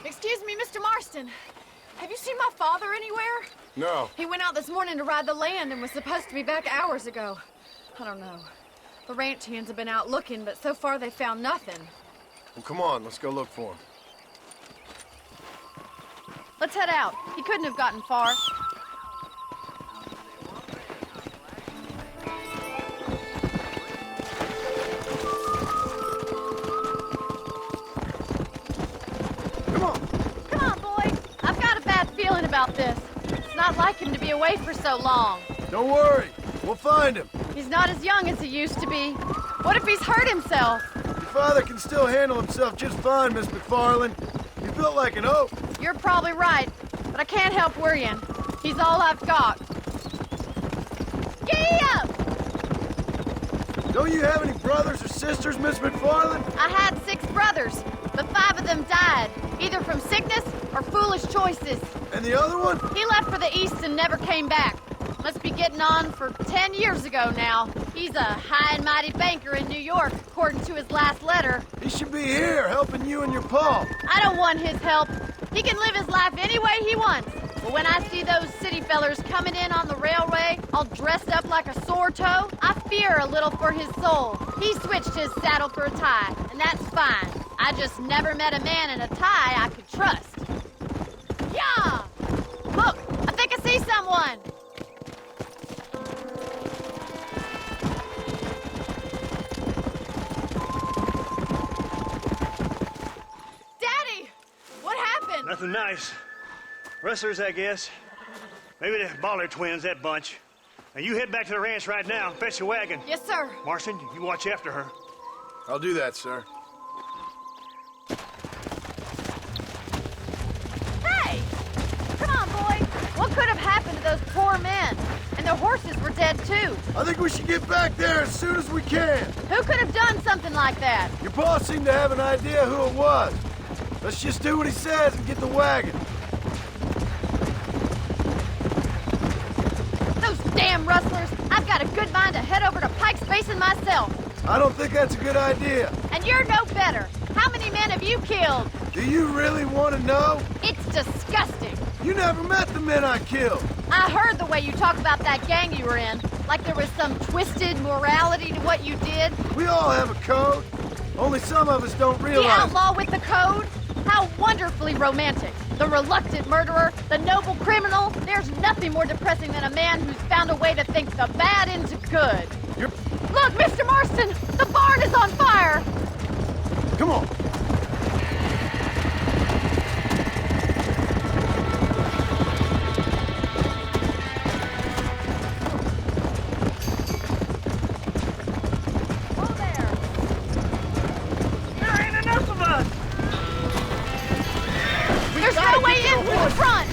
Excuse me, Mr. Marston. Have you seen my father anywhere? No. He went out this morning to ride the land and was supposed to be back hours ago. I don't know. The ranch hands have been out looking, but so far they found nothing. Well, come on, let's go look for him. Let's head out. He couldn't have gotten far. Come on! Come on, boy. I've got a bad feeling about this. It's not like him to be away for so long. Don't worry, we'll find him. He's not as young as he used to be. What if he's hurt himself? Your father can still handle himself just fine, Miss McFarland. He's built like an oak. You're probably right, but I can't help worrying. He's all I've got. Giddy up! Don't you have any brothers or sisters, Miss McFarland? I had 6 brothers, but 5 of them died, either from sickness or foolish choices. And the other one? He left for the east and never came back. Must be getting on for 10 years ago now. He's a high and mighty banker in New York, according to his last letter. He should be here, helping you and your pa. I don't want his help. He can live his life any way he wants. But when I see those city fellers coming in on the railway, all dressed up like a sore toe, I fear a little for his soul. He switched his saddle for a tie, and that's fine. I just never met a man in a tie I could trust. Yeah! Look, I think I see someone. Daddy! What happened? Nothing nice. Rustlers, I guess. Maybe the Bollard twins, that bunch. Now you head back to the ranch right now. Fetch a wagon. Yes, sir. Marston, you watch after her. I'll do that, sir. Hey! Come on, boy. What could have happened to those poor men? And their horses were dead, too. I think we should get back there as soon as we can. Who could have done something like that? Your boss seemed to have an idea who it was. Let's just do what he says and get the wagon. Those damn rustlers! I've got a good mind to head over to Pike's Basin myself. I don't think that's a good idea. And you're no better. How many men have you killed? Do you really want to know? It's disgusting. You never met the men I killed. I heard the way you talk about that gang you were in. Like there was some twisted morality to what you did. We all have a code. Only some of us don't The realize. outlaw with the code? How wonderfully romantic. The reluctant murderer, the noble criminal. There's nothing more depressing than a man who's found a way to think the bad into good. You're... Look, Mr. Marston! The barn is on fire! Come on. Oh, there! There ain't enough of us! There's no way in through the front!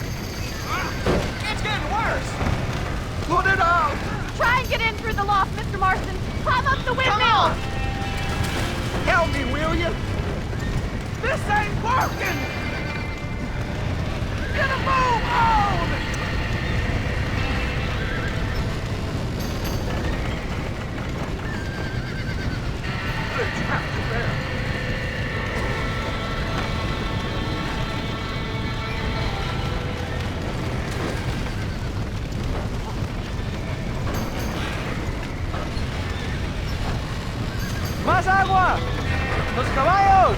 It's getting worse! Put it out! Try and get in through the loft, Mr. Marston! Climb up the windmill! Help me, will you? This ain't working! Get a move on! They're trapped in there. ¡Más agua! ¡Los caballos!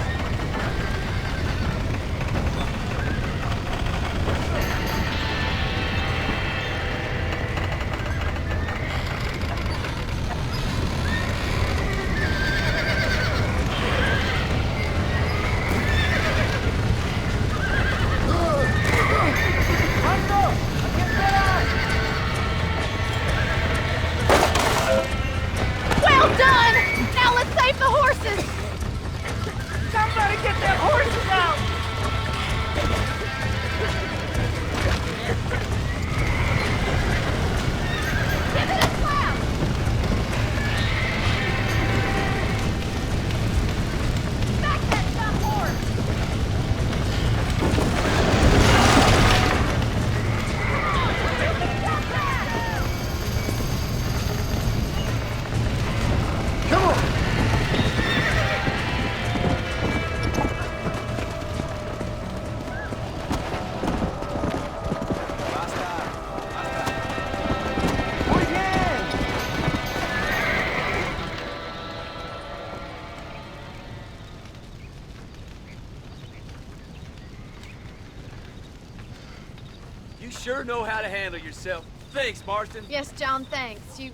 You sure know how to handle yourself. Thanks, Marston. Yes, John, thanks. You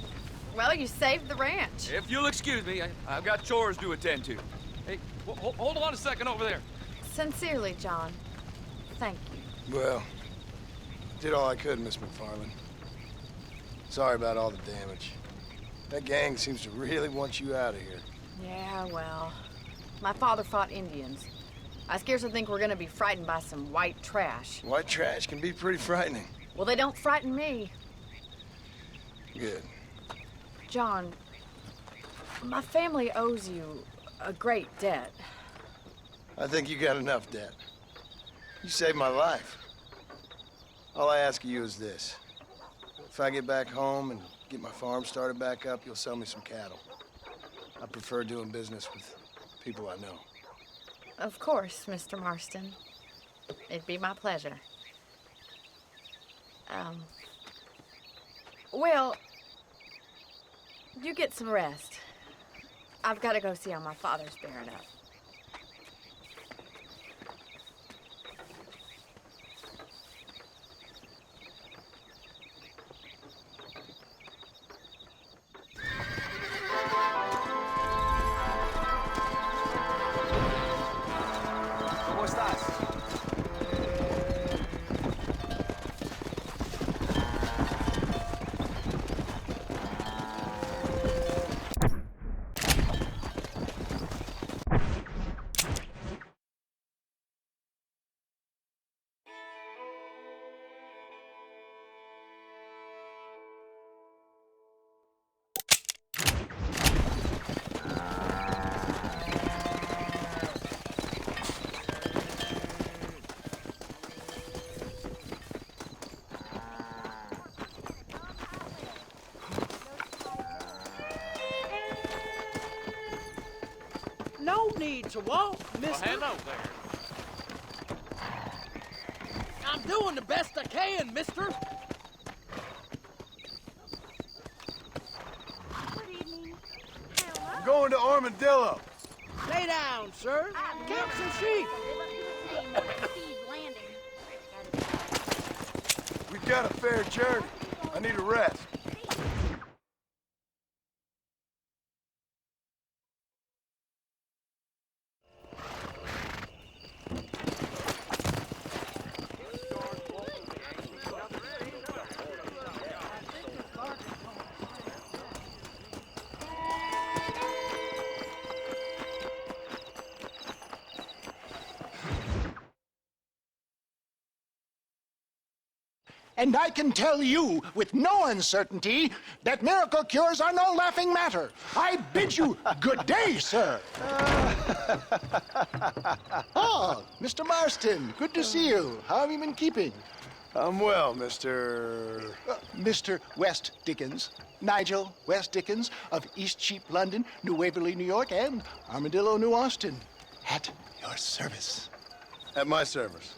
saved the ranch. If you'll excuse me, I've got chores to attend to. Hey, hold on a second over there. Sincerely, John. Thank you. Well, did all I could, Miss McFarland. Sorry about all the damage. That gang seems to really want you out of here. Yeah, well, my father fought Indians. I scarcely think we're gonna be frightened by some white trash. White trash can be pretty frightening. Well, they don't frighten me. Good. John, my family owes you a great debt. I think you got enough debt. You saved my life. All I ask of you is this. If I get back home and get my farm started back up, you'll sell me some cattle. I prefer doing business with people I know. Of course, Mr. Marston. It'd be my pleasure. Well, you get some rest. I've got to go see how my father's bearing up. ¿Cómo estás? No need to walk, mister. Hello there. I'm doing the best I can, mister. I'm going to Armadillo. Lay down, sir. Count some sheep. We've got a fair journey. I need a rest. And I can tell you with no uncertainty that miracle cures are no laughing matter. I bid you good day, sir. Oh, Mr. Marston, good to see you. How have you been keeping? I'm well, Mr. Mr. West Dickens, Nigel West Dickens of East Cheap, London, New Waverly, New York, and Armadillo, New Austin. At your service. At my service.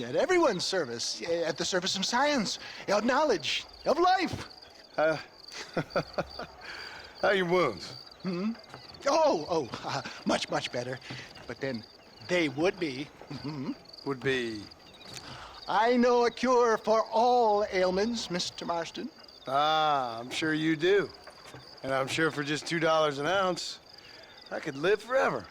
At everyone's service. At the service of science, of knowledge, of life. How are your wounds? Much, much better. But then they would be. Would be... I know a cure for all ailments, Mr. Marston. Ah, I'm sure you do. And I'm sure for just $2 an ounce, I could live forever.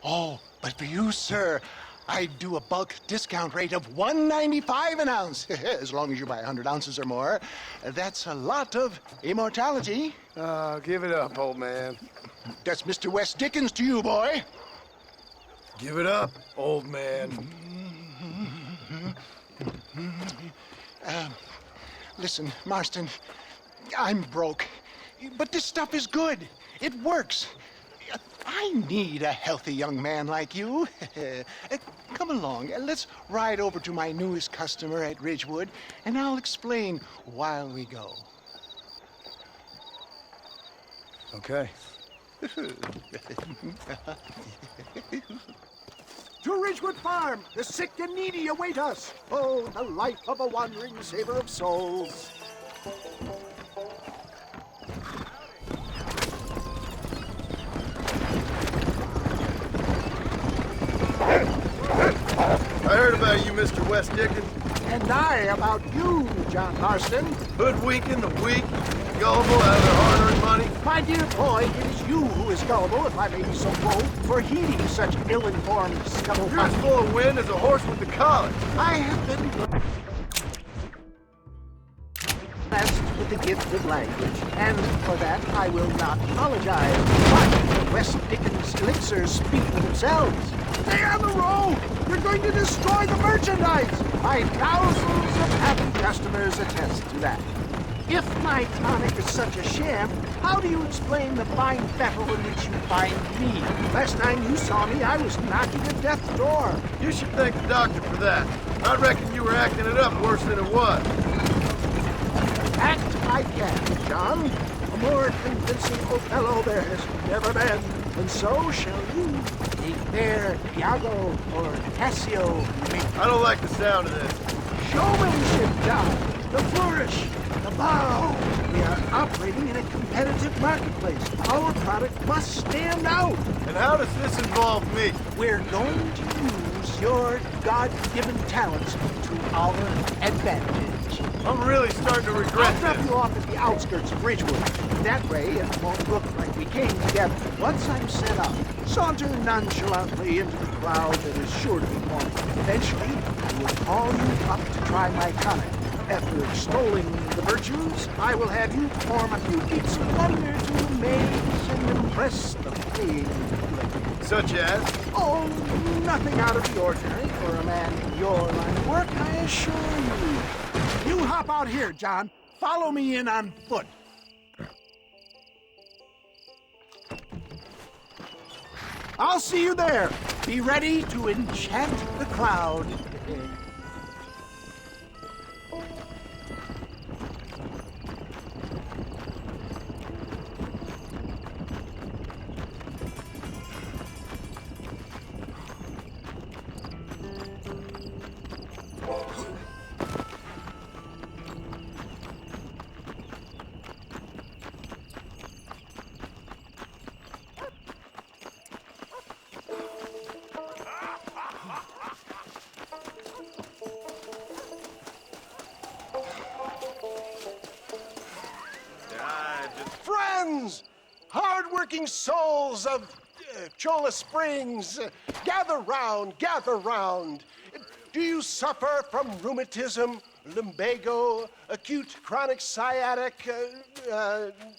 Oh, but for you, sir, I'd do a bulk discount rate of $1.95 an ounce, as long as you buy 100 ounces or more. That's a lot of immortality. Give it up, old man. That's Mr. West Dickens to you, boy. Give it up, old man. Listen, Marston, I'm broke, but this stuff is good. It works. I need a healthy young man like you. Come along, let's ride over to my newest customer at Ridgewood, and I'll explain while we go. Okay. To Ridgewood Farm, the sick and needy await us. Oh, the life of a wandering saver of souls. I heard about you, Mr. West Dickens. And I about you, John Marston. Hoodwinking the weak, gullible out of their hard-earned money. My dear boy, it is you who is gullible, if I may be so bold, for heeding such ill-informed You're as scuttlebutt. full of wind as a horse with the college. I have been blessed with the gift of language, and for that I will not apologize. But the West Dickens elixirs speak for themselves. Stay on the road! You're going to destroy the merchandise! My thousands of happy customers attest to that. If my tonic is such a sham, how do you explain the fine battle in which you find me? Last time you saw me, I was knocking at death's door. You should thank the doctor for that. I reckon you were acting it up worse than it was. Act I can, John. A more convincing Othello there has never been. And so shall you, a fair Iago or Cassio me. I don't like the sound of this. Showmanship, John. The flourish, the bow. We are operating in a competitive marketplace. Our product must stand out. And how does this involve me? We're going to use your God-given talents to our advantage. I'm really starting to I'll regret drop this. you off at the outskirts of Ridgewood. That way, it won't look like we came together. Once I'm set up, saunter nonchalantly into the crowd that is sure to be forming. Eventually, I will call you up to try my tonic. After extolling the virtues, I will have you perform a few feats of wonder to amaze and impress the paying public. Such as? Oh, nothing out of the ordinary for a man in your line of work, I assure you. You hop out here, John. Follow me in on foot. I'll see you there. Be ready to enchant the crowd. Friends, hard-working souls of Cholla Springs, gather round, gather round. Do you suffer from rheumatism, lumbago, acute chronic sciatic,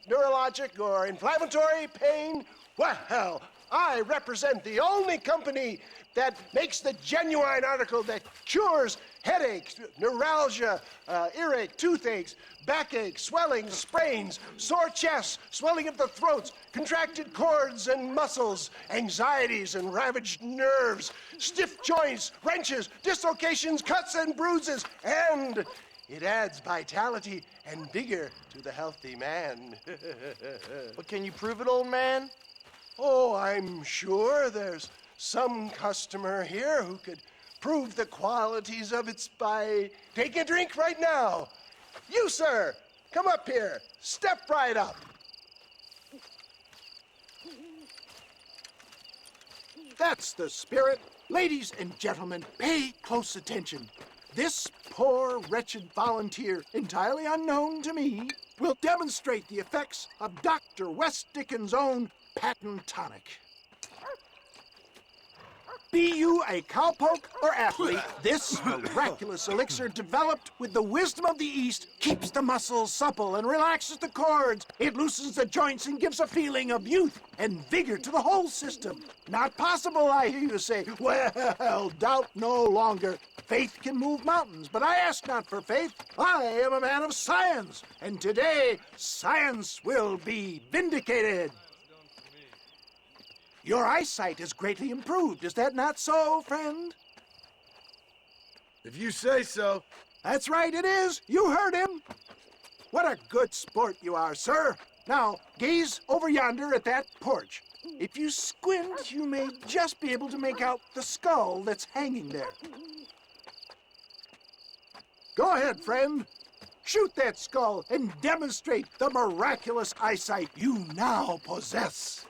neurologic, or inflammatory pain? Well, I represent the only company that makes the genuine article that cures headaches, neuralgia, earache, toothaches, backache, swelling, sprains, sore chests, swelling of the throats, contracted cords and muscles, anxieties and ravaged nerves, stiff joints, wrenches, dislocations, cuts and bruises, and it adds vitality and vigor to the healthy man. But can you prove it, old man? Oh, I'm sure there's some customer here who could prove the qualities of it by taking a drink right now. You, sir, come up here. Step right up. That's the spirit. Ladies and gentlemen, pay close attention. This poor, wretched volunteer, entirely unknown to me, will demonstrate the effects of Dr. West Dickens' own patent tonic. Be you a cowpoke or athlete, this miraculous elixir developed with the wisdom of the East keeps the muscles supple and relaxes the cords. It loosens the joints and gives a feeling of youth and vigor to the whole system. Not possible, I hear you say. Well, doubt no longer. Faith can move mountains, but I ask not for faith. I am a man of science, and today science will be vindicated. Your eyesight is greatly improved. Is that not so, friend? If you say so. That's right, it is. You heard him. What a good sport you are, sir. Now, gaze over yonder at that porch. If you squint, you may just be able to make out the skull that's hanging there. Go ahead, friend. Shoot that skull and demonstrate the miraculous eyesight you now possess.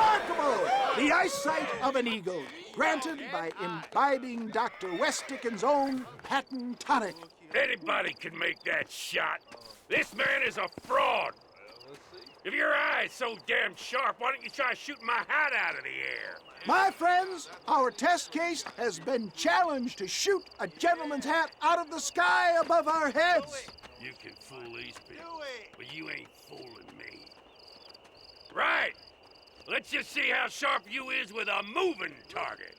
Remarkable! The eyesight of an eagle, granted by imbibing Dr. West Dickens' own patent tonic. Anybody can make that shot. This man is a fraud. If your eye's so damn sharp, why don't you try shooting my hat out of the air? My friends, our test case has been challenged to shoot a gentleman's hat out of the sky above our heads. You can fool these people, but you ain't fooling me. Right. Let's just see how sharp you is with a moving target.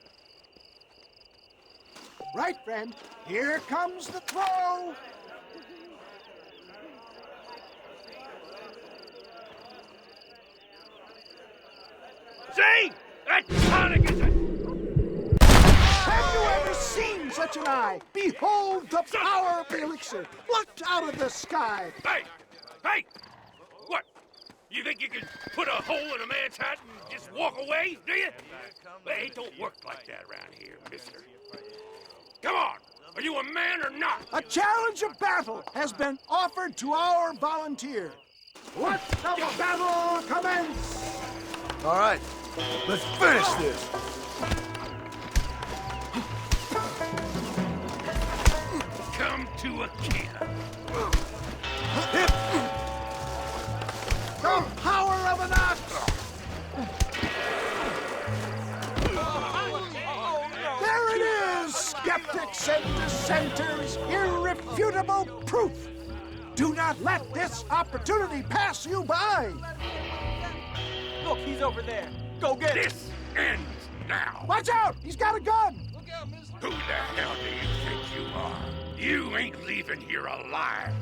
Right, friend. Here comes the throw. See? That tonic is a... Have you ever seen such an eye? Behold the power of the elixir, plucked out of the sky. Hey! Hey! What? You think you can put a hole in a man's hat and just walk away, do you? Hey, it don't work like that around here, mister. Come on! Are you a man or not? A challenge of battle has been offered to our volunteer. Let the battle commence! All right, let's finish this. Come to a camp. The power of an ox! There it is, skeptics and dissenters, irrefutable proof. Do not let this opportunity pass you by. Look, he's over there. Go get him. This ends now. Watch out, he's got a gun. Who the hell do you think you are? You ain't leaving here alive.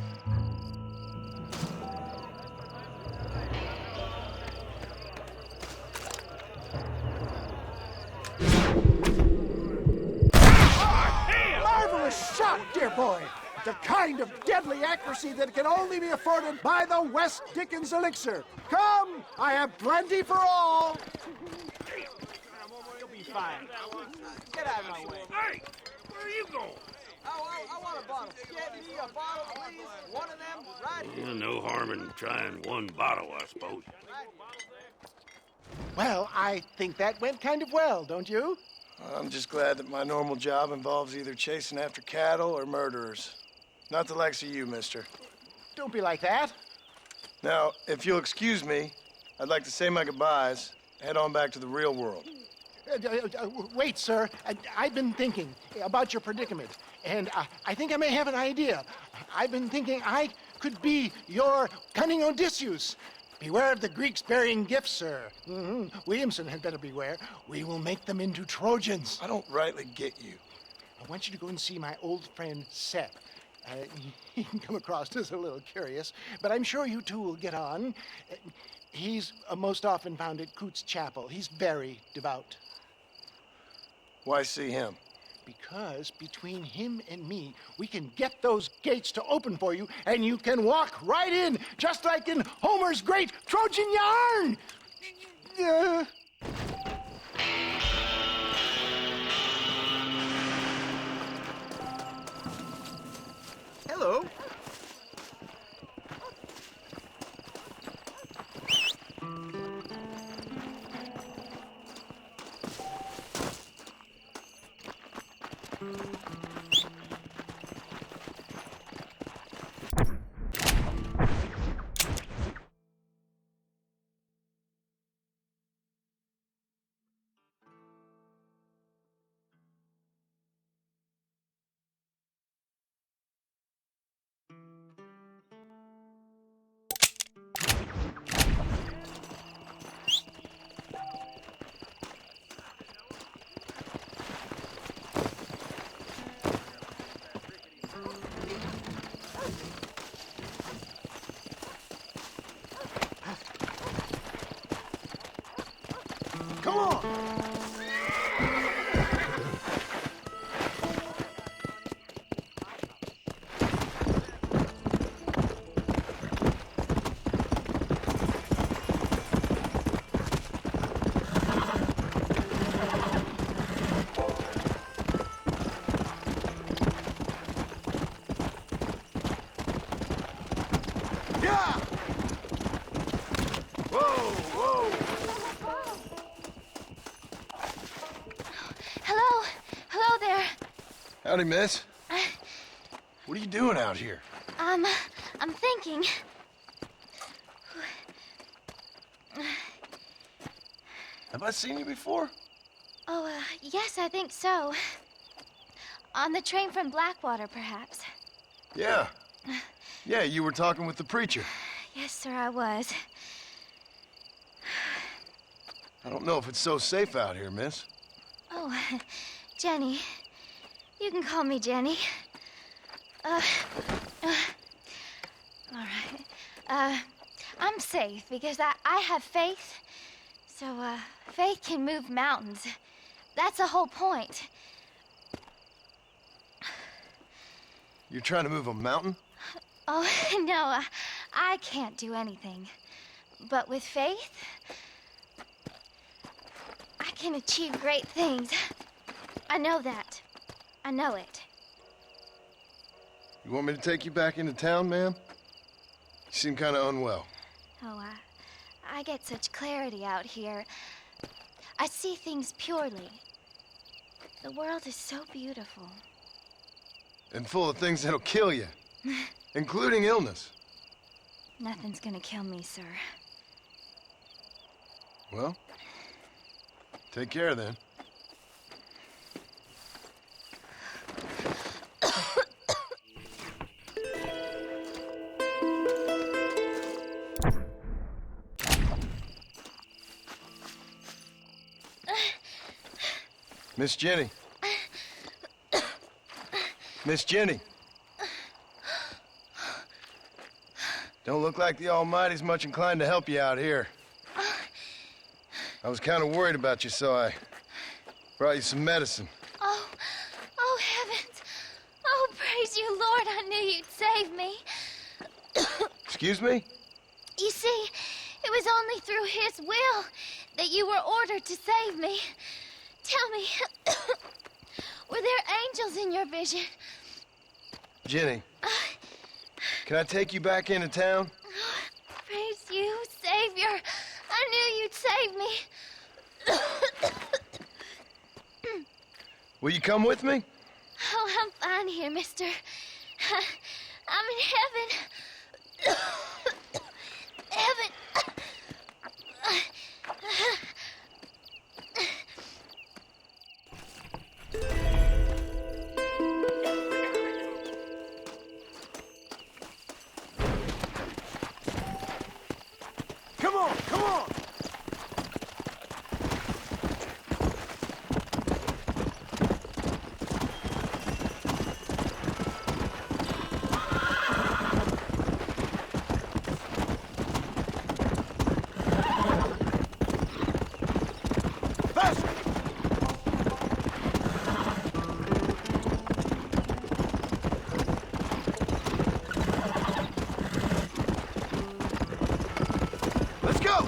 Marvelous shot, dear boy. The kind of deadly accuracy that can only be afforded by the West Dickens elixir. Come, I have plenty for all. You'll be fine. Get out of my way. Hey, where are you going? I want a bottle. Get me a bottle, please. One of them, right here. No harm in trying one bottle, I suppose. Well, I think that went kind of well, don't you? I'm just glad that my normal job involves either chasing after cattle or murderers. Not the likes of you, mister. Don't be like that. Now, if you'll excuse me, I'd like to say my goodbyes, head on back to the real world. Wait, sir. I've been thinking about your predicament, and I think I may have an idea. I've been thinking I could be your cunning Odysseus. Beware of the Greeks bearing gifts, sir. Williamson had better beware. We will make them into Trojans. I don't rightly get you. I want you to go and see my old friend Seth. He can come across as a little curious, but I'm sure you two will get on. He's most often found at Coots Chapel. He's very devout. Why see him? Because between him and me, we can get those gates to open for you, and you can walk right in, just like in Homer's great Trojan yarn. Hello. Come on. Yeah! Whoa, whoa! Howdy, miss. What are you doing out here? I'm thinking. Have I seen you before? Oh, yes, I think so. On the train from Blackwater, perhaps. Yeah. Yeah, you were talking with the preacher. Yes, sir, I was. I don't know if it's so safe out here, miss. Oh, Jenny. You can call me Jenny. All right. I'm safe because I have faith. So, faith can move mountains. That's the whole point. You're trying to move a mountain? Oh, no, I can't do anything. But with faith, I can achieve great things. I know that. I know it. You want me to take you back into town, ma'am? You seem kind of unwell. Oh, I get such clarity out here. I see things purely. The world is so beautiful. And full of things that'll kill you, including illness. Nothing's gonna kill me, sir. Well, take care then. Miss Jenny. Miss Jenny. Don't look like the Almighty's much inclined to help you out here. I was kind of worried about you, so I brought you some medicine. Oh, heavens. Oh, praise you, Lord. I knew you'd save me. Excuse me? You see, it was only through His will that you were ordered to save me. Tell me, were there angels in your vision? Jenny, can I take you back into town? Praise you, Savior. I knew you'd save me. Will you come with me? Oh, I'm fine here, mister. I'm in heaven. Heaven. Come on, come on! Faster! Let's go!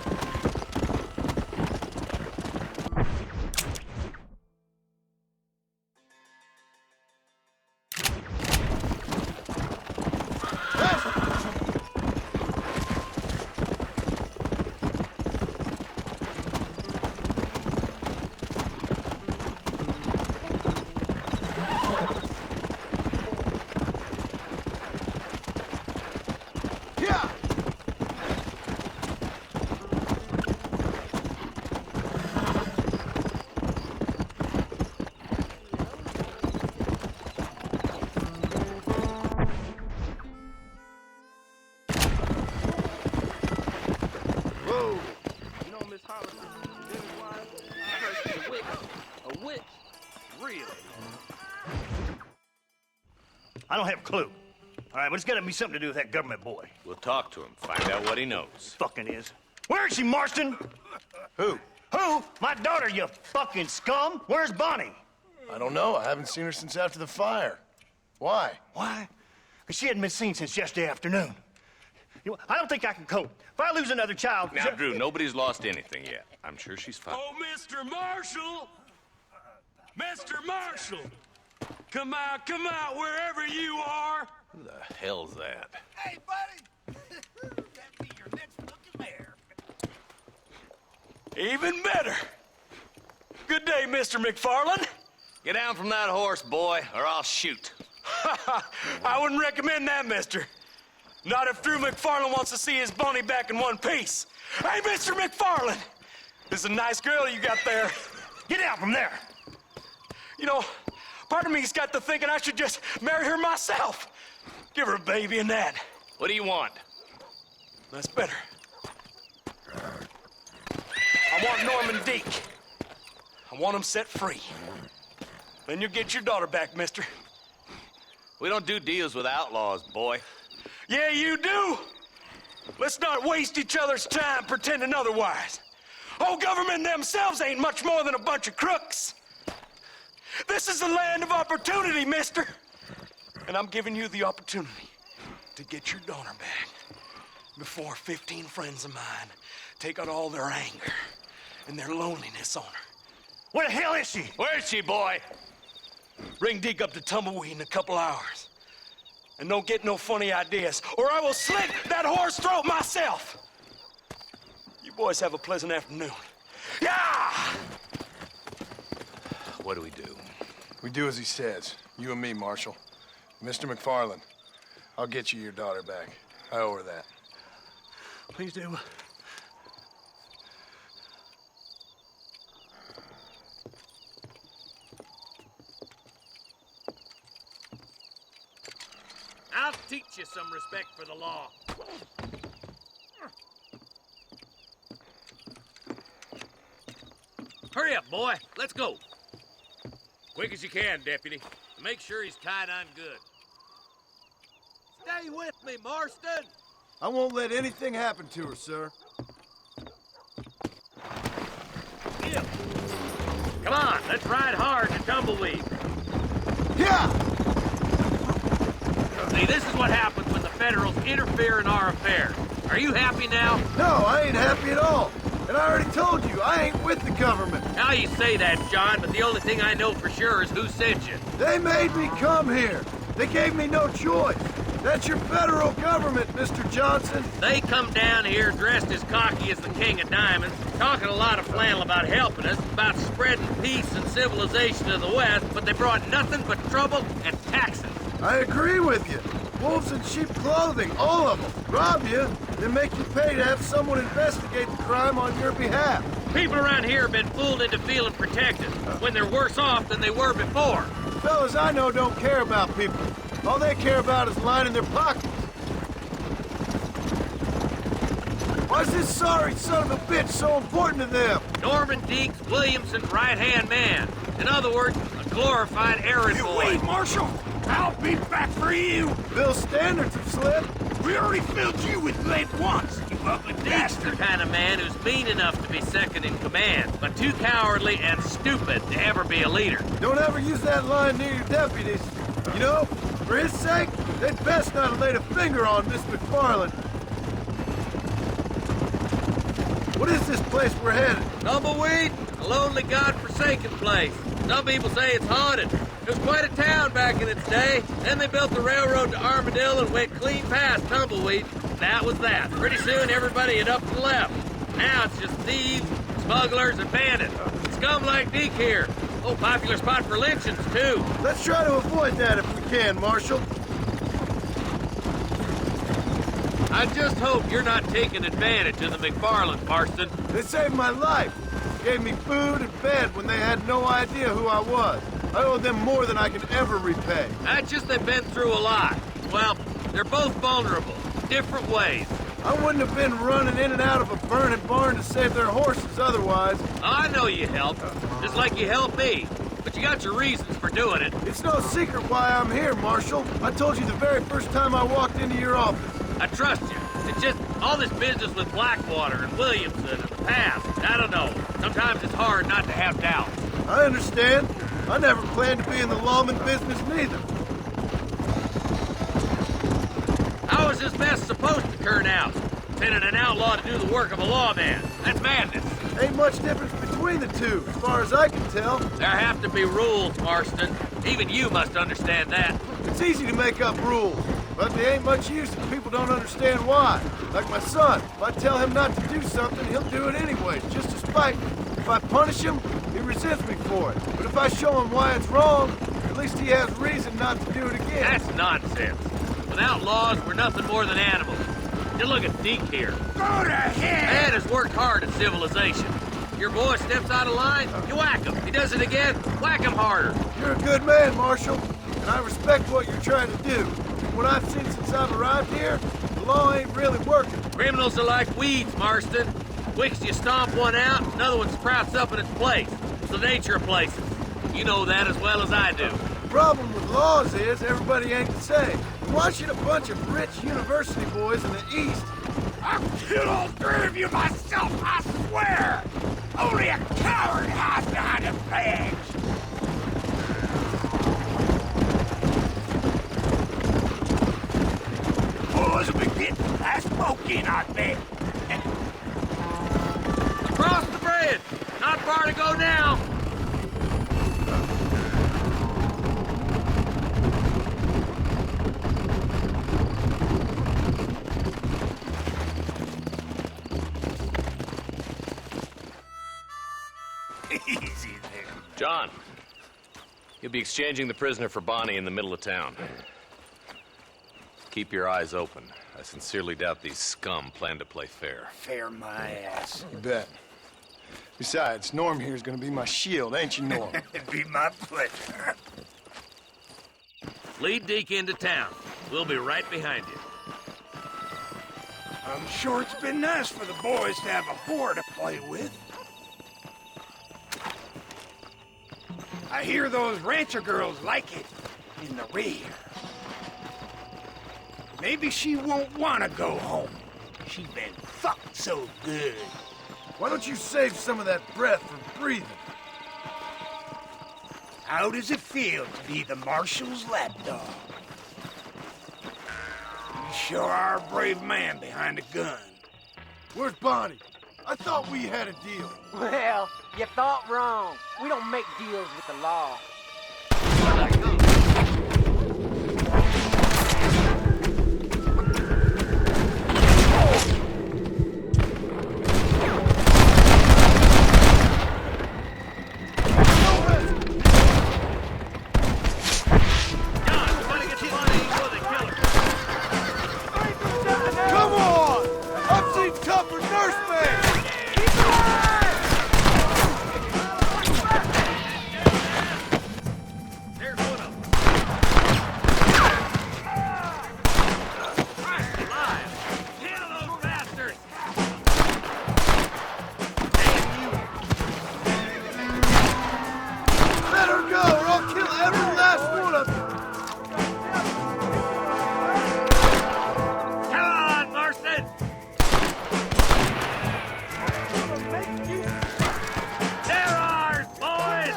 Yeah! Whoa! You know Miss Hollis, business wise, I heard she's a witch. A witch? Really? I don't have a clue. All right, but it's gotta be something to do with that government boy. We'll talk to him, find out what he knows. Fucking is. Where is she, Marston? Who? Who? My daughter, you fucking scum. Where's Bonnie? I don't know. I haven't seen her since after the fire. Why? Why? Because she hadn't been seen since yesterday afternoon. You know, I don't think I can cope. If I lose another child... Now, Drew, nobody's lost anything yet. I'm sure she's fine. Oh, Mr. Marshall! Mr. Marshall! Come out, wherever you are! Who the hell's that? Hey, buddy! That be your next looking mayor. Even better! Good day, Mr. McFarland. Get down from that horse, boy, or I'll shoot. I wouldn't recommend that, mister. Not if Drew McFarland wants to see his Bonnie back in one piece. Hey, Mr. McFarland! This is a nice girl you got there. Get down from there. You know, part of me's got to thinking I should just marry her myself. Give her a baby and that. What do you want? That's better. I want Norman Deek. I want him set free. Then you'll get your daughter back, mister. We don't do deals with outlaws, boy. Yeah, you do. Let's not waste each other's time pretending otherwise. Old government themselves ain't much more than a bunch of crooks. This is the land of opportunity, mister. And I'm giving you the opportunity to get your daughter back before 15 friends of mine take out all their anger and their loneliness on her. Where the hell is she? Where is she, boy? Bring Deke up to Tumbleweed in a couple hours. And don't get no funny ideas, or I will slit that horse throat myself. You boys have a pleasant afternoon. Yeah! What do we do? We do as he says. You and me, Marshal. Mr. McFarland, I'll get you your daughter back. I owe her that. Please do. I'll teach you some respect for the law. Hurry up, boy. Let's go. Quick as you can, deputy. Make sure he's tied on good. Stay with me, Marston. I won't let anything happen to her, sir. Yeah. Come on, let's ride hard to Tumbleweed. Yeah! See, this is what happens when the Federals interfere in our affairs. Are you happy now? No, I ain't happy at all. And I already told you, I ain't with the government. Now you say that, John, but the only thing I know for sure is who sent you. They made me come here. They gave me no choice. That's your federal government, Mr. Johnson. They come down here dressed as cocky as the King of Diamonds, talking a lot of flannel about helping us, about spreading peace and civilization to the West, but they brought nothing but trouble and taxes. I agree with you. Wolves in sheep clothing, all of them. Rob you, then make you pay to have someone investigate the crime on your behalf. People around here have been fooled into feeling protected, when they're worse off than they were before. Fellas I know don't care about people. All they care about is lining their pockets. Why's this sorry son of a bitch so important to them? Norman Deeks, Williamson's right-hand man. In other words, a glorified errand boy. Wait, Marshal! I'll be back for you! Bill's standards have slipped. We already filled you with lead once, you ugly Deeks bastard! the kind of man who's mean enough to be second in command, but too cowardly and stupid to ever be a leader. Don't ever use that line near your deputies. You know, for his sake, they'd best not have laid a finger on Miss McFarland. What is this place we're headed? Tumbleweed, a lonely, god-forsaken place. Some people say it's haunted. It was quite a town back in its day. Then they built the railroad to Armadillo and went clean past Tumbleweed. That was that. Pretty soon, everybody had up and left. Now it's just thieves, smugglers, and bandits. Scum like Deke here. Oh, popular spot for lynchings, too. Let's try to avoid that if we can, Marshal. I just hope you're not taking advantage of the McFarland, Marston. They saved my life. Gave me food and bed when they had no idea who I was. I owe them more than I can ever repay. That's just they've been through a lot. Well, they're both vulnerable, different ways. I wouldn't have been running in and out of a burning barn to save their horses otherwise. I know you helped, just like you helped me. But you got your reasons for doing it. It's no secret why I'm here, Marshal. I told you the very first time I walked into your office. I trust you. It's just all this business with Blackwater and Williamson and the past. I don't know. Sometimes it's hard not to have doubts. I understand. I never planned to be in the lawman business neither. How is this mess supposed to turn out? Sending an outlaw to do the work of a lawman. That's madness. Ain't much difference between the two, as far as I can tell. There have to be rules, Marston. Even you must understand that. It's easy to make up rules, but they ain't much use if people don't understand why. Like my son, if I tell him not to do something, he'll do it anyway, just to spite me. If I punish him, He resents me for it. But if I show him why it's wrong, at least he has reason not to do it again. That's nonsense. With outlaws, we're nothing more than animals. You look at Deke here. Go to hell! Man has worked hard at civilization. Your boy steps out of line, you whack him. He does it again, whack him harder. You're a good man, Marshal, and I respect what you're trying to do. What I've seen since I've arrived here, the law ain't really working. Criminals are like weeds, Marston. Wicks you stomp one out, another one sprouts up in its place. It's the nature of places. You know that as well as I do. The problem with laws is everybody ain't the same. Why should a bunch of rich university boys in the East... I'll kill all three of you myself, I swear! Only a coward hides behind a badge! Boys will be getting that smoke in, I bet. Cross the bridge! Not far to go now! Easy there. John, you'll be exchanging the prisoner for Bonnie in the middle of town. Keep your eyes open. I sincerely doubt these scum plan to play fair. Fair my ass. You bet. Besides, Norm here's gonna be my shield, ain't you, Norm? It'd be my pleasure. Lead Deke into town. We'll be right behind you. I'm sure it's been nice for the boys to have a whore to play with. I hear those rancher girls like it in the rear. Maybe she won't want to go home. She's been fucked so good. Why don't you save some of that breath for breathing? How does it feel to be the Marshal's lapdog? You sure are a brave man behind a gun. Where's Bonnie? I thought we had a deal. Well, you thought wrong. We don't make deals with the law. Come on! I've seen tougher nursemaids! There's one of them. Christ alive! Kill those bastards! Let her go, or I'll kill every last one of them! Come on, Marston! They're ours, boys!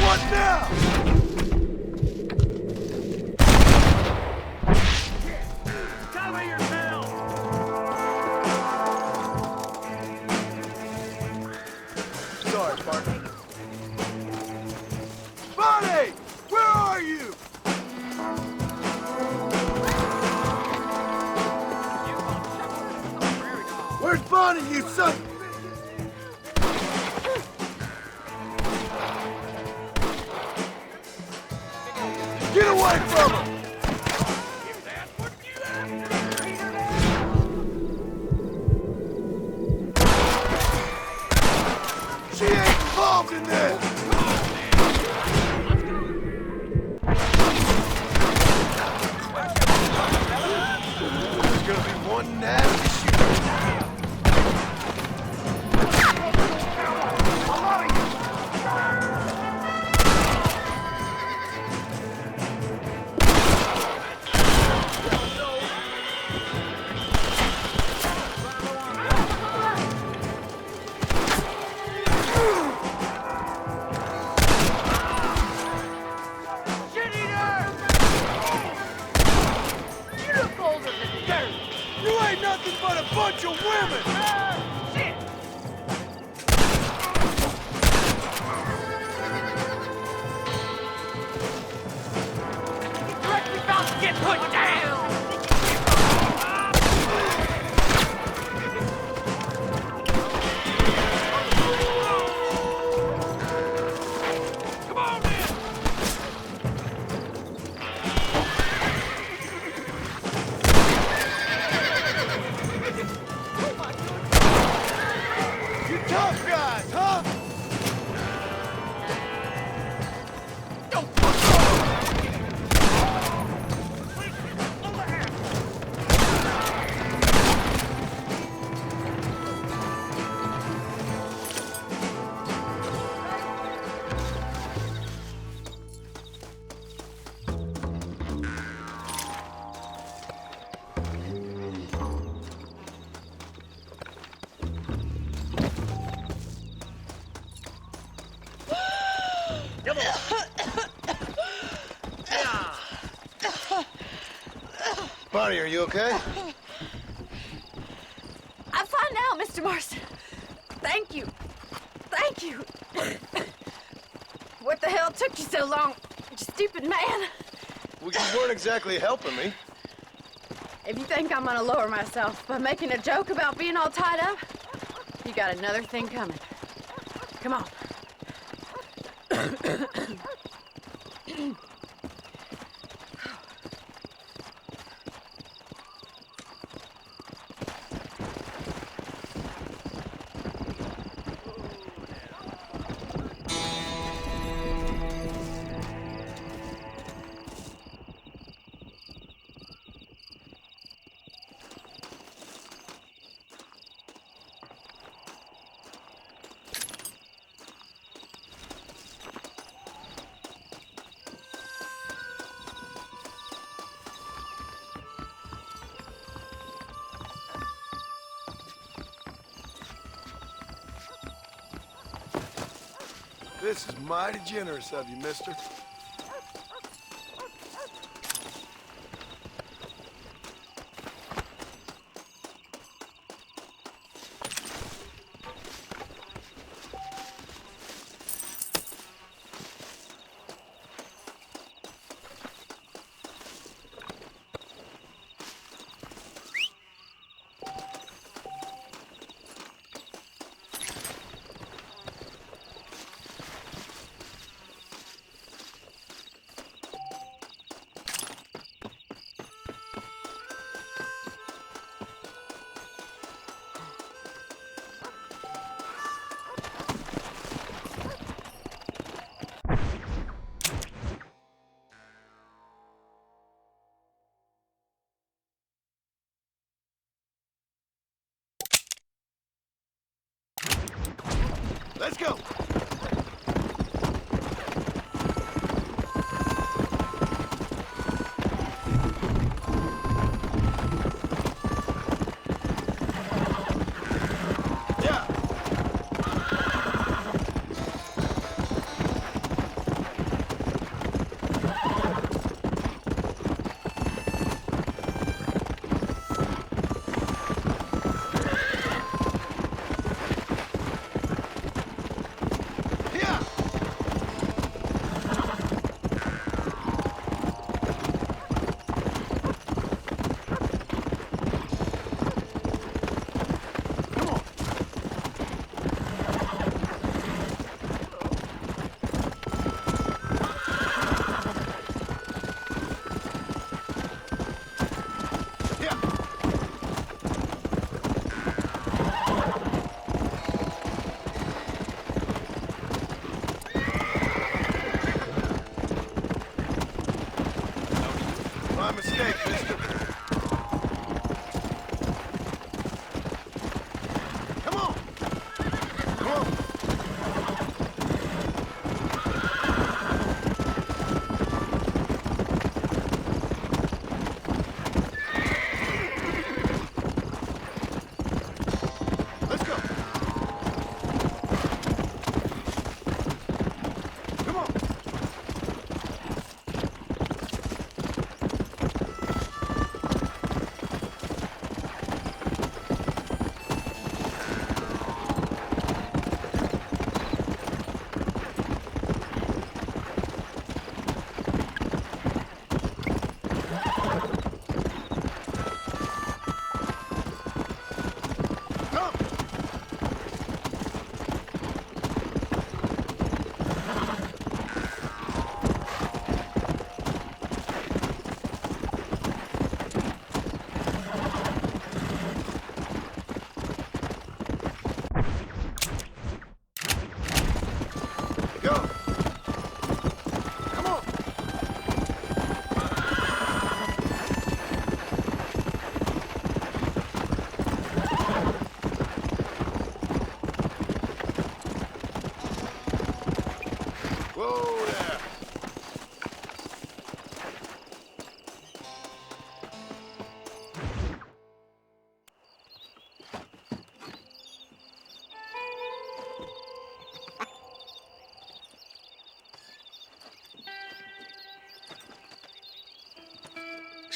What now? Cover yourself! Sorry, partner. Bonnie! Where are you? Where's Bonnie, you son? Get away from her! She ain't involved in this! There's gonna be one nasty shooter. You ain't nothing but tough guys, huh? Bonnie, are you okay? I'm fine now, Mr. Marston. Thank you. Thank you. What the hell took you so long, you stupid man? Well, you weren't exactly helping me. If you think I'm gonna lower myself by making a joke about being all tied up, you got another thing coming. Come on. This is mighty generous of you, mister. Let's go.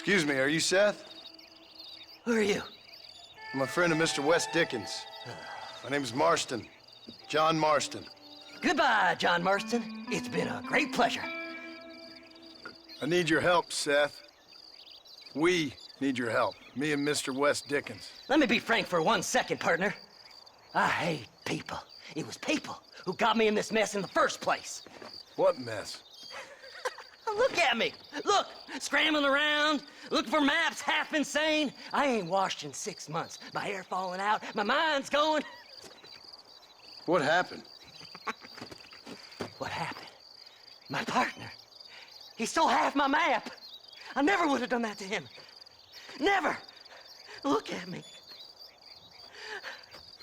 Excuse me, are you Seth? Who are you? I'm a friend of Mr. Wes Dickens. My name's Marston. John Marston. Goodbye, John Marston. It's been a great pleasure. I need your help, Seth. We need your help. Me and Mr. Wes Dickens. Let me be frank for 1 second, partner. I hate people. It was people who got me in this mess in the first place. What mess? Look at me. Look, scrambling around, looking for maps, half insane. I ain't washed in 6 months. My hair falling out, my mind's going. What happened? What happened? My partner. He stole half my map. I never would have done that to him. Never. Look at me.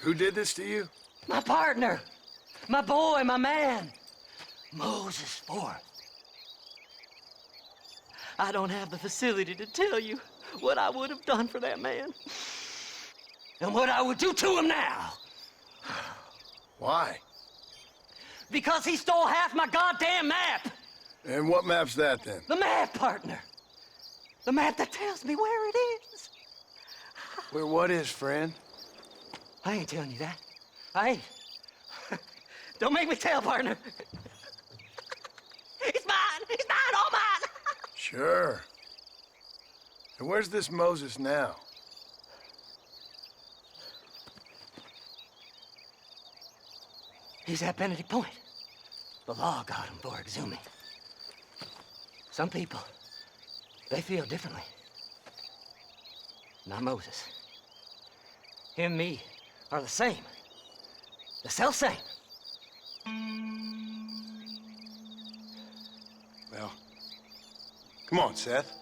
Who did this to you? My partner. My boy, my man. Moses Forth. I don't have the facility to tell you what I would have done for that man. And what I would do to him now. Why? Because he stole half my goddamn map. And what map's that, then? The map, partner. The map that tells me where it is. Where what is, friend? I ain't telling you that. I ain't. Don't make me tell, partner. It's mine! It's mine! All mine! Sure. And where's this Moses now? He's at Benedict Point. The law got him for exhuming. Some people, they feel differently. Not Moses. Him and me are the same. The self-same. Well, come on, Seth.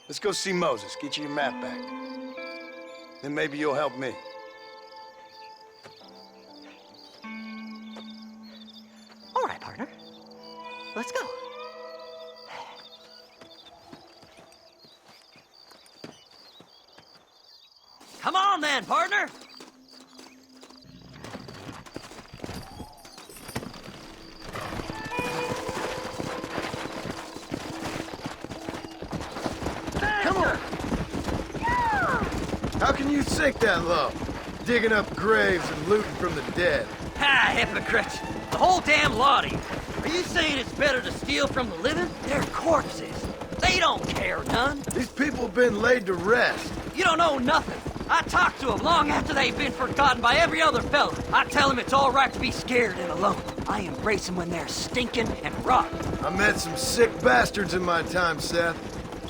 Let's go see Moses, get you your map back. Then maybe you'll help me. All right, partner. Let's go. Come on then, partner. Come on! How can you sink that low? Digging up graves and looting from the dead. Ha, hypocrite! The whole damn lot of you. Are you saying it's better to steal from the living? They're corpses. They don't care none. These people have been laid to rest. You don't know nothing. I talk to them long after they've been forgotten by every other fella. I tell them it's all right to be scared and alone. I embrace them when they're stinking and rotten. I met some sick bastards in my time, Seth.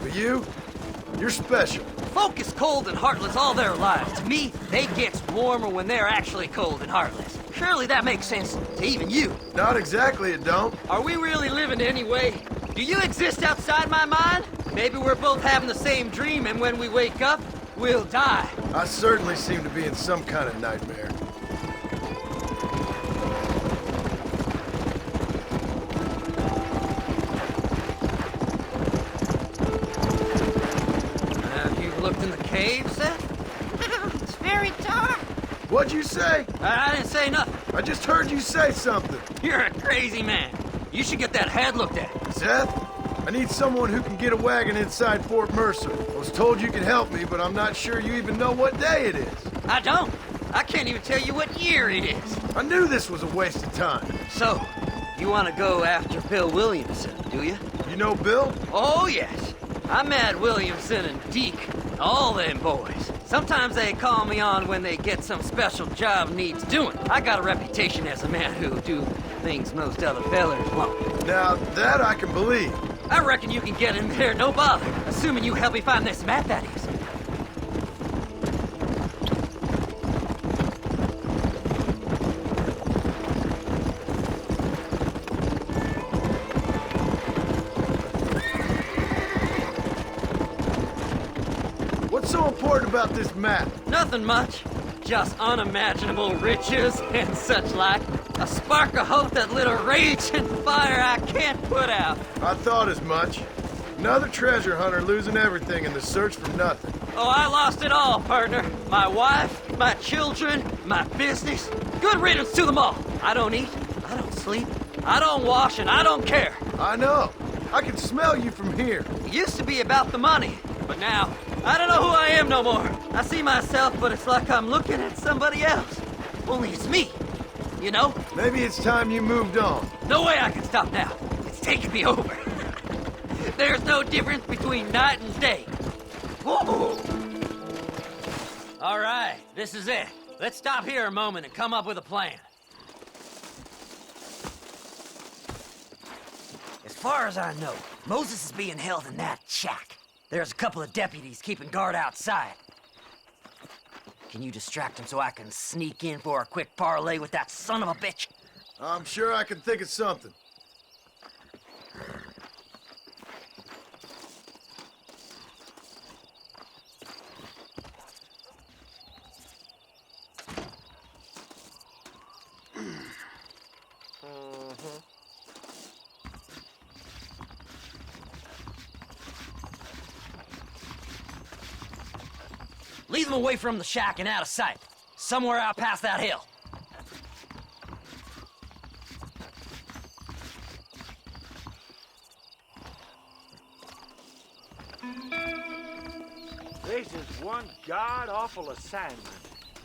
But you're special. Folk is cold and heartless all their lives. To me, they gets warmer when they're actually cold and heartless. Surely that makes sense to even you. Not exactly, it don't. Are we really living anyway? Do you exist outside my mind? Maybe we're both having the same dream, and when we wake up, we'll die. I certainly seem to be in some kind of nightmare. Have you looked in the cave, Seth? It's very dark. What'd you say? I didn't say nothing. I just heard you say something. You're a crazy man. You should get that head looked at. Seth, I need someone who can get a wagon inside Fort Mercer. I was told you could help me, but I'm not sure you even know what day it is. I don't. I can't even tell you what year it is. I knew this was a waste of time. So, you want to go after Bill Williamson, do you? You know Bill? Oh, yes. I met Williamson and Deke, all them boys. Sometimes they call me on when they get some special job needs doing. I got a reputation as a man who'll do things most other fellers won't. Now, that I can believe. I reckon you can get in there, no bother. Assuming you help me find this map, that is. What's so important about this map? Nothing much. Just unimaginable riches and such like. A spark of hope that lit a raging fire I can't put out. I thought as much. Another treasure hunter losing everything in the search for nothing. Oh, I lost it all, partner. My wife, my children, my business. Good riddance to them all. I don't eat, I don't sleep, I don't wash, and I don't care. I know. I can smell you from here. It used to be about the money, but now, I don't know who I am no more. I see myself, but it's like I'm looking at somebody else. Only it's me, you know? Maybe it's time you moved on. No way I can stop now. It's taking me over. There's no difference between night and day. Whoa! All right, this is it. Let's stop here a moment and come up with a plan. As far as I know, Moses is being held in that shack. There's a couple of deputies keeping guard outside. Can you distract him so I can sneak in for a quick parlay with that son of a bitch? I'm sure I can think of something. Lead them away from the shack and out of sight. Somewhere out past that hill. This is one god-awful assignment.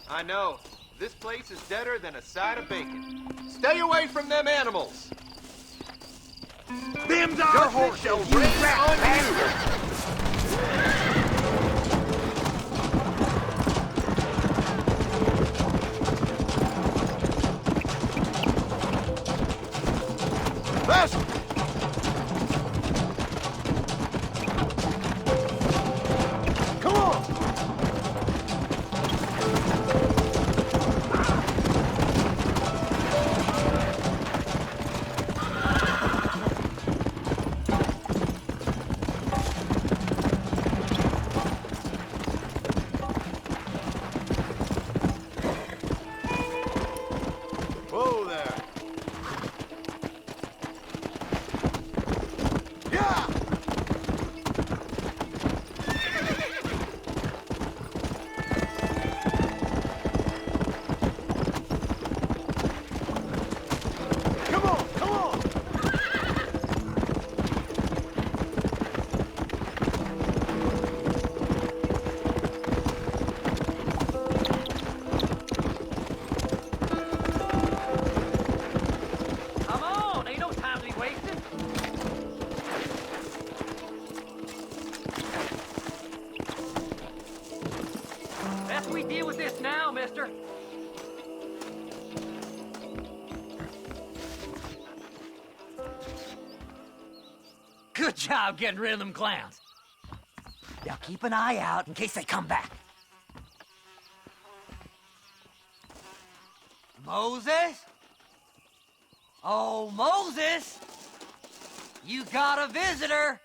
I know. This place is deader than a side of bacon. Stay away from them animals. Them's our horses, you rat bastard! Faster! Come on! Whoa there! Yeah! Come on, come on! Come on, ain't no time to be wasted. Best we deal with this now, mister. Good job getting rid of them clowns. Now keep an eye out in case they come back. Moses? Oh, Moses! You got a visitor!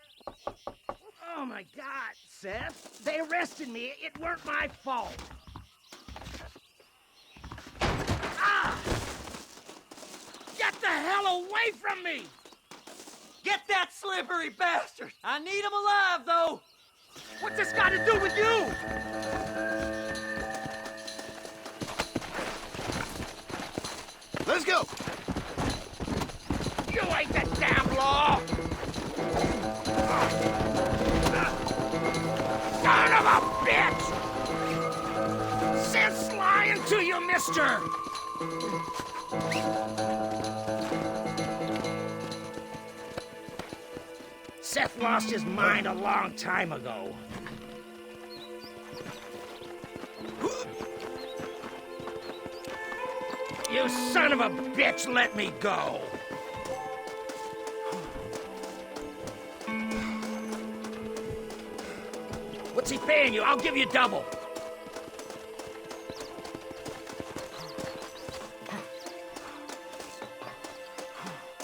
Oh my God, Seth. They arrested me. It weren't my fault. Ah! Get the hell away from me! Get that slippery bastard! I need him alive, though! What's this got to do with you? Let's go! You ain't the damn law! Son of a bitch! Seth's lying to you, mister! Seth lost his mind a long time ago. You son of a bitch, let me go! What's he paying you? I'll give you double.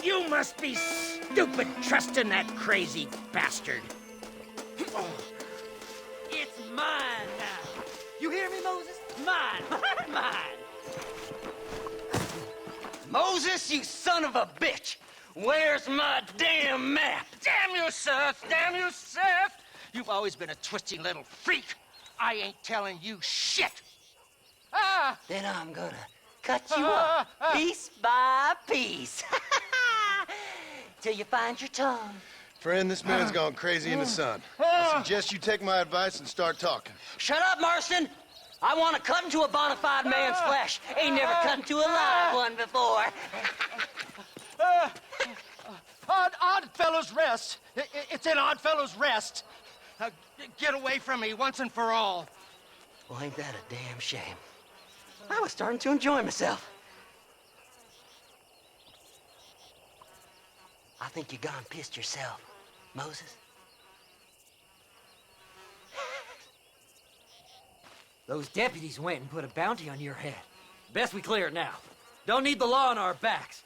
You must be stupid trusting that crazy bastard. It's mine now. You hear me, Moses? Mine. Mine. Moses, you son of a bitch! Where's my damn map? Damn you, Seth! Damn you, Seth! You've always been a twisting little freak. I ain't telling you shit. Ah! Then I'm gonna cut you up piece by piece. Till you find your tongue. Friend, this man's gone crazy in the sun. I suggest you take my advice and start talking. Shut up, Marston! I want to cut into a bona fide man's flesh. Ain't never cut into a live one before. Oddfellows Rest. It's in Oddfellows Rest. Get away from me once and for all. Well, ain't that a damn shame? I was starting to enjoy myself. I think you gone pissed yourself, Moses. Those deputies went and put a bounty on your head. Best we clear it now. Don't need the law on our backs.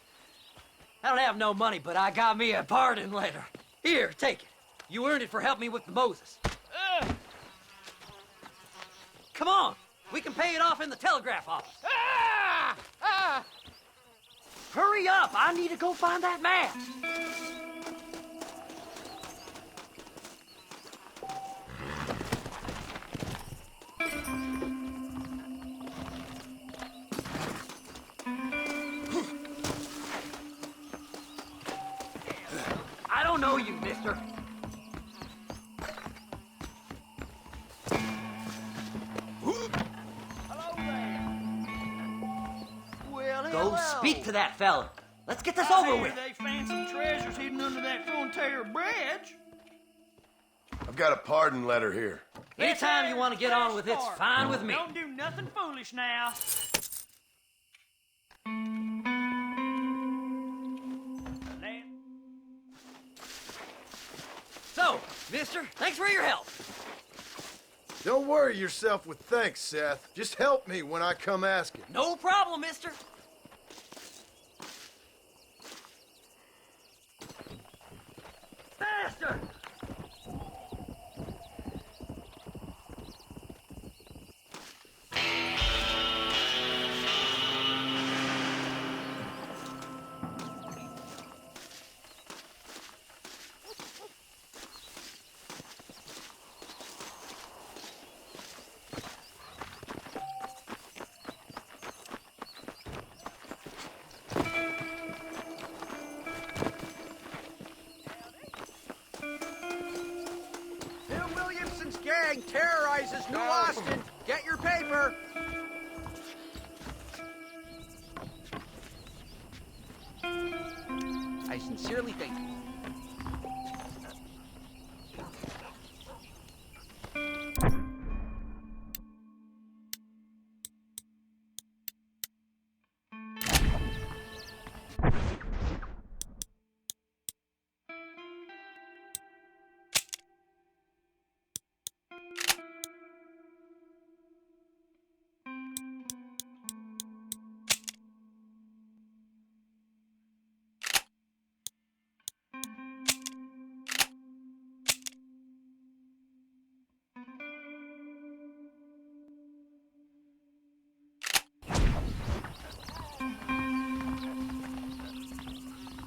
I don't have no money, but I got me a pardon letter. Here, take it. You earned it for helping me with the Moses. Come on, we can pay it off in the telegraph office. Hurry up, I need to go find that man. I don't know you, mister. Go speak to that fella. Let's get this over with. They found some treasures hidden under that Frontier Bridge. I've got a pardon letter here. Anytime you want to get on with it's fine with me. Don't do nothing foolish now. So, mister, thanks for your help. Don't worry yourself with thanks, Seth. Just help me when I come asking. No problem, mister. Faster! Bill Williamson's gang terrorizes New Austin. Get your paper. I sincerely thank you.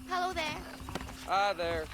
Hello there. Hi there.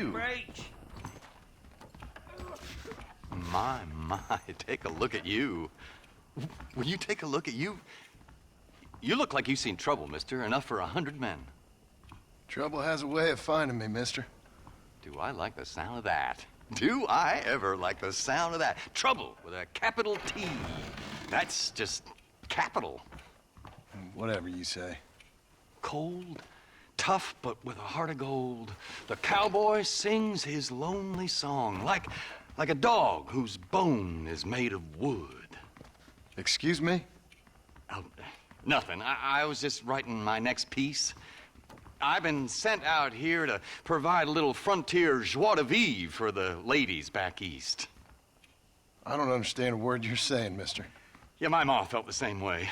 you. My, take a look at you. Will you take a look at you? You look like you've seen trouble, mister. Enough for 100 men. Trouble has a way of finding me, mister. Do I like the sound of that? Do I ever like the sound of that? Trouble with a capital T. That's just capital. Whatever you say. Cold, tough, but with a heart of gold. The cowboy sings his lonely song like a dog whose bone is made of wood. Excuse me? Oh, nothing. I was just writing my next piece. I've been sent out here to provide a little frontier joie de vivre for the ladies back east. I don't understand a word you're saying, mister. Yeah, my ma felt the same way.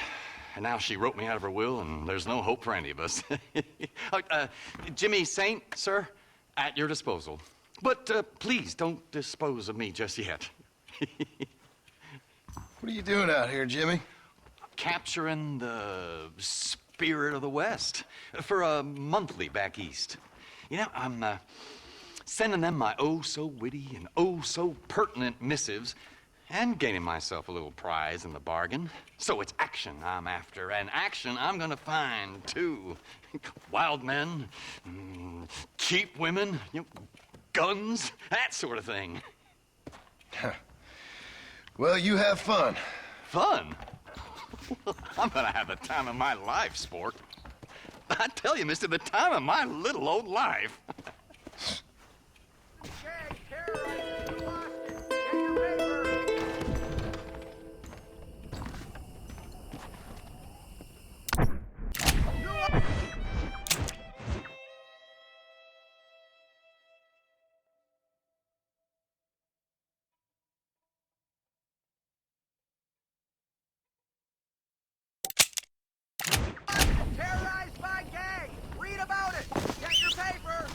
And now she wrote me out of her will, and there's no hope for any of us. Jimmy Saint, sir, at your disposal. But please don't dispose of me just yet. What are you doing out here, Jimmy? Capturing the spirit of the West for a monthly back east. You know, I'm sending them my oh-so-witty and oh-so-pertinent missives and gaining myself a little prize in the bargain. So it's action I'm after, and action I'm gonna find, too. Wild men, cheap women, you know, guns, that sort of thing. Well, you have fun. Fun? I'm gonna have the time of my life, sport. I tell you, mister, the time of my little old life. Terrorized by gang! Read about it! Get your paper!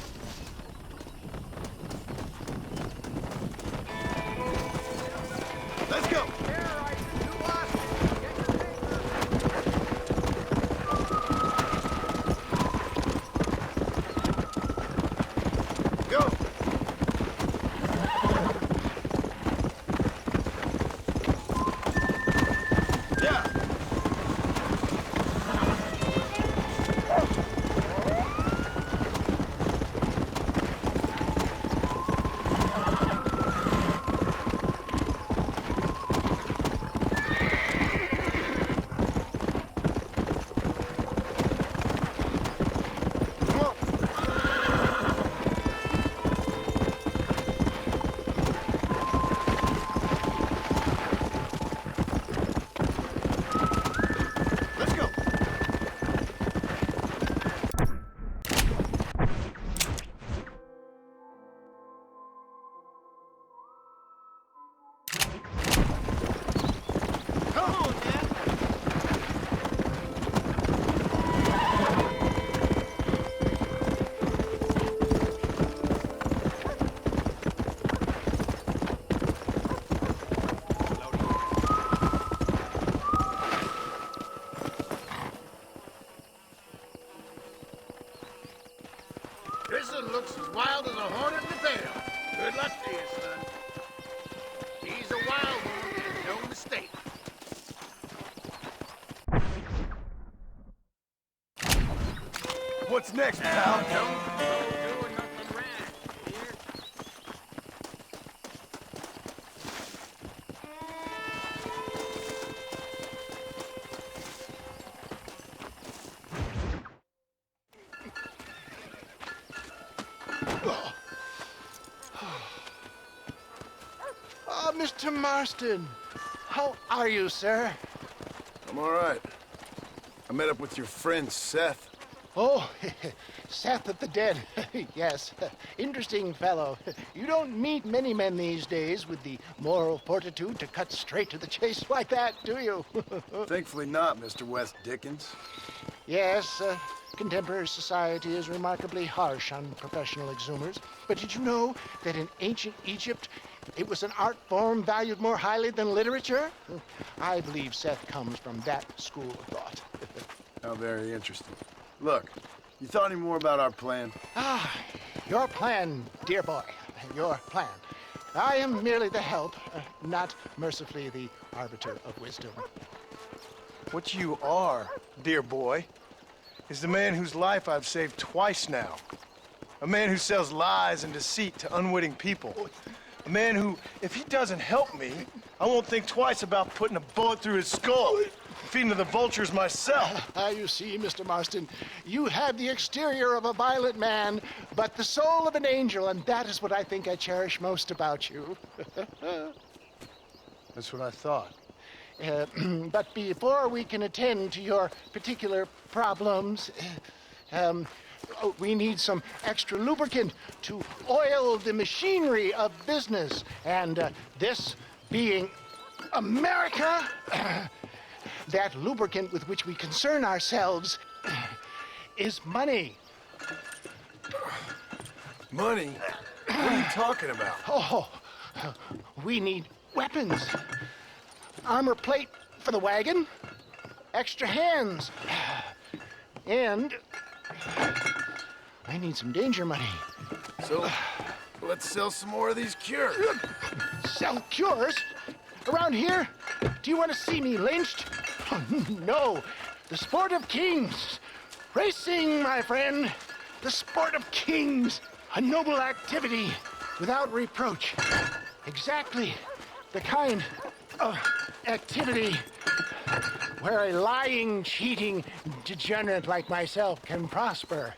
Let's go! Terrorized New Austin! Get your paper! Go! Yeah! Prison looks as wild as a hornet in the tail. Good luck to you, son. He's a wild one, and no mistake. What's next, pal? Don't go doing nothing rash, here. Oh, Mr. Marston. How are you, sir? I'm all right. I met up with your friend, Seth. Oh, Seth of the Dead. Yes, interesting fellow. You don't meet many men these days with the moral fortitude to cut straight to the chase like that, do you? Thankfully not, Mr. West Dickens. Yes, contemporary society is remarkably harsh on professional exhumers. But did you know that in ancient Egypt, it was an art form valued more highly than literature? I believe Seth comes from that school of thought. How very interesting. Look, you thought any more about our plan? Your plan, dear boy, your plan. I am merely the help, not mercifully the arbiter of wisdom. What you are, dear boy, is the man whose life I've saved twice now. A man who sells lies and deceit to unwitting people. A man who, if he doesn't help me, I won't think twice about putting a bullet through his skull, feeding to the vultures myself. You see, Mr. Marston, you have the exterior of a violent man, but the soul of an angel, and that is what I think I cherish most about you. That's what I thought. But before we can attend to your particular problems, we need some extra lubricant to oil the machinery of business. And this being America, that lubricant with which we concern ourselves is money. Money? What are you talking about? Oh, we need weapons. Armor plate for the wagon, extra hands, and I need some danger money. So, let's sell some more of these cures. Sell cures? Around here? Do you want to see me lynched? Oh, no. The sport of kings. Racing, my friend. The sport of kings. A noble activity without reproach. Exactly the kind of activity where a lying, cheating degenerate like myself can prosper.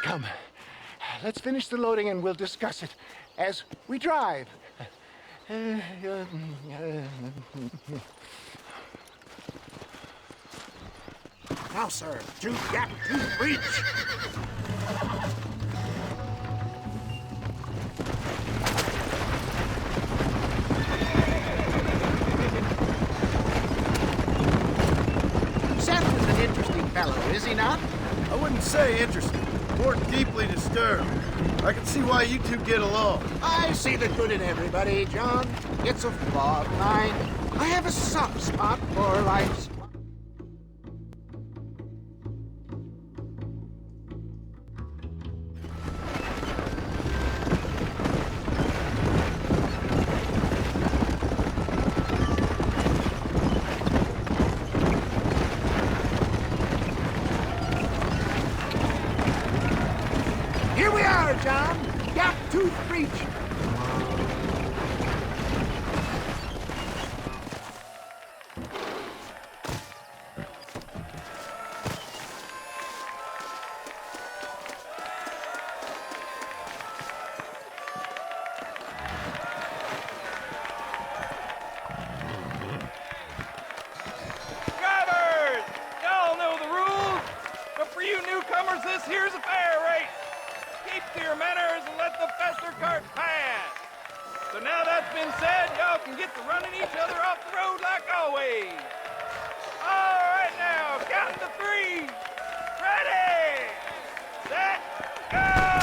Come, let's finish the loading and we'll discuss it as we drive. Now, sir, to gap to breach. Seth is an interesting fellow, is he not? I wouldn't say interesting, more deeply disturbed. I can see why you two get along. I see the good in everybody, John. It's a flaw of mine. I have a soft spot for life's. Here we are, John. Gap tooth breach. Drivers! Y'all know the rules, but for you newcomers, this here's a fair race. Keep to your manners and let the faster cart pass. So now that's been said, y'all can get to running each other off the road like always. All right now, counting to three. Ready, set, go!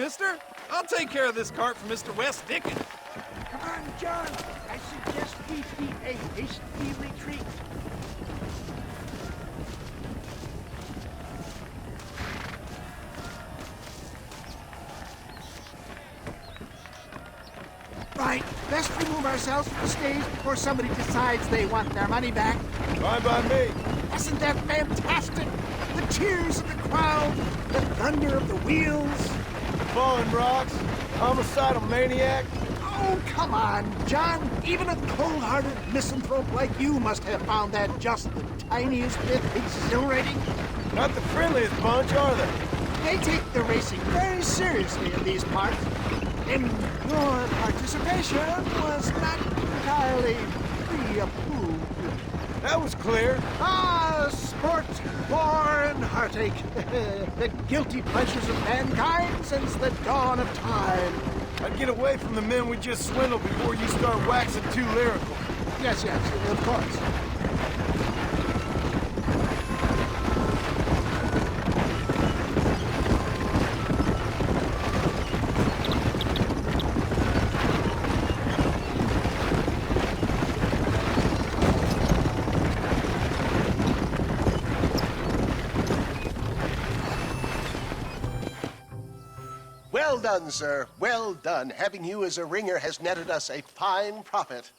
mister. I'll take care of this cart for Mr. Wes Dickens. Come on, John. I suggest we beat a hasty retreat. Right, best remove ourselves from the stage before somebody decides they want their money back. Fine by me. Isn't that fantastic? The cheers of the crowd, the thunder of the wheels. Falling rocks, homicidal maniac. Oh, come on, John. Even a cold-hearted misanthrope like you must have found that just the tiniest bit exhilarating. Not the friendliest bunch, are they? They take the racing very seriously in these parts. And your participation was not entirely pre-approved. That was clear. Ah, sport, war, and heartache. The guilty pleasures of mankind since the dawn of time. I'd get away from the men we just swindled before you start waxing too lyrical. Yes, of course. Well done, sir. Well done. Having you as a ringer has netted us a fine profit.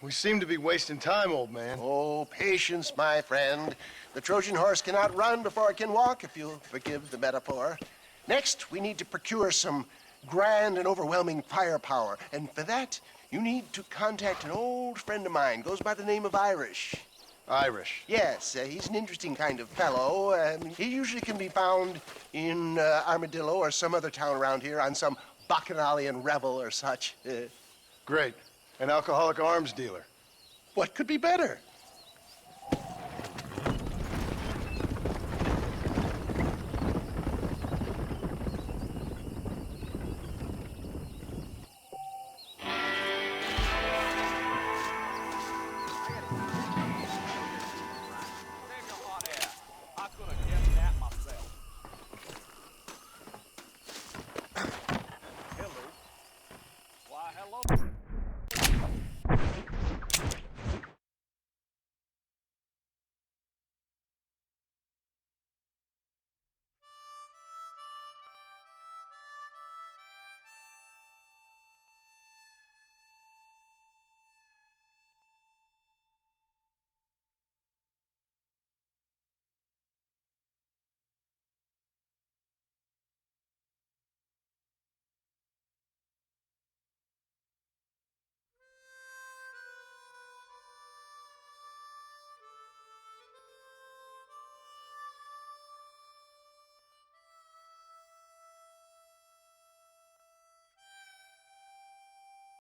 We seem to be wasting time, old man. Oh, patience, my friend. The Trojan horse cannot run before it can walk, if you'll forgive the metaphor. Next, we need to procure some grand and overwhelming firepower. And for that, you need to contact an old friend of mine. Goes by the name of Irish. Irish? Yes, he's an interesting kind of fellow. He usually can be found in Armadillo or some other town around here on some bacchanalian revel or such. Great. An alcoholic arms dealer. What could be better?